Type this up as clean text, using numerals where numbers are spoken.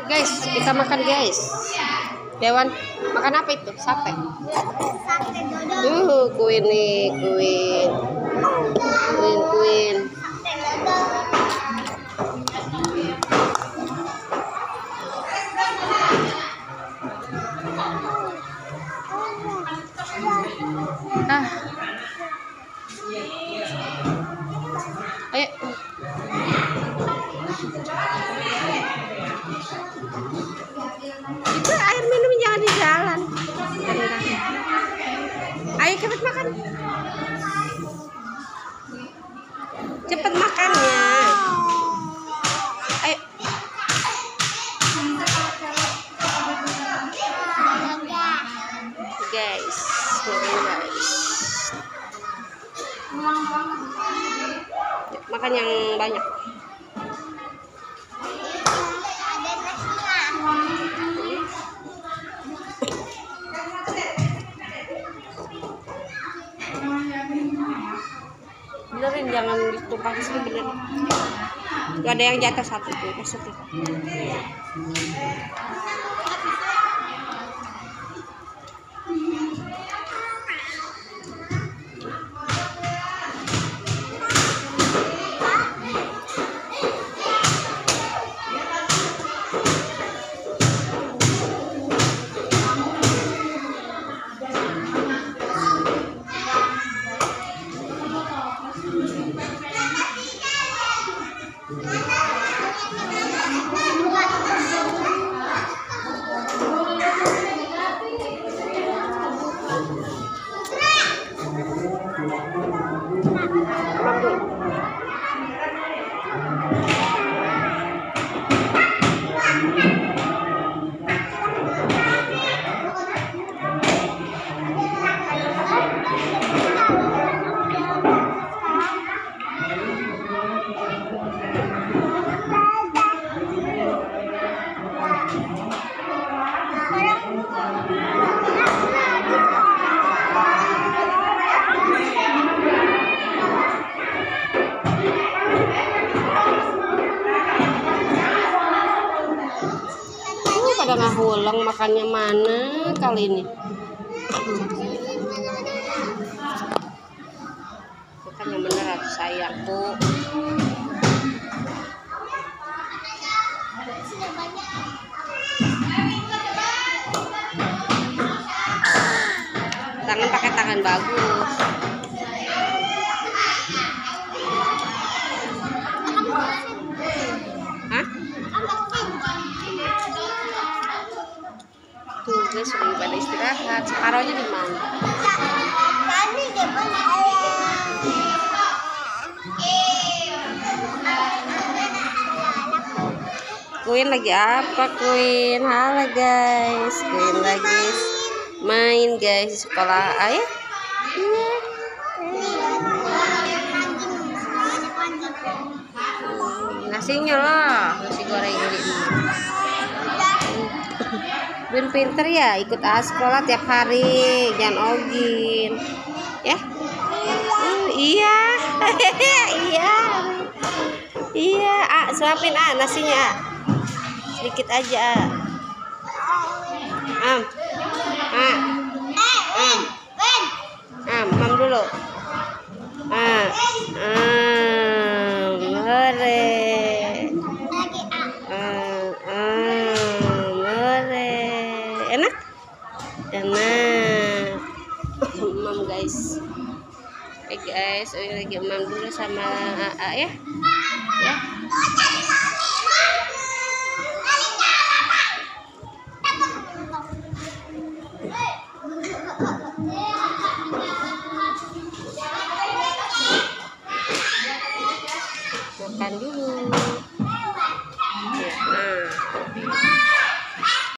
Guys, kita makan guys. Dewan, makan apa itu? Sate. Sate dodol. Kuin nih, kuin. Kuin. Ah. Ayo. Itu air minum jangan di jalan. Ayo cepet makan. Cepet makannya. Ayo. Guys, makan yang banyak. Benerin, jangan ditumpah sini, bener. Gak ada yang jatuh satu tuh, maksudnya. Pada ngahulang makannya mana kali ini? Makan yang bener atuh sayangku. Tangan pakai tangan bagus. Hah? Tuh guys, sudah pada istirahat. Separohnya di mana? Tadi depan ayah. Queen lagi apa, Queen? Halo guys, Queen lagi main guys di sekolah ayah. Iya. Nasinya lah, nasi goreng ini. Ben pinter ya, ikut sekolah tiap hari, jangan ogin, ya? Iya, iya. Suapin nasinya, sedikit aja. Mam dulu. Enak. Mam guys. Guys, lagi mam dulu sama ya. Ya. Makan dulu.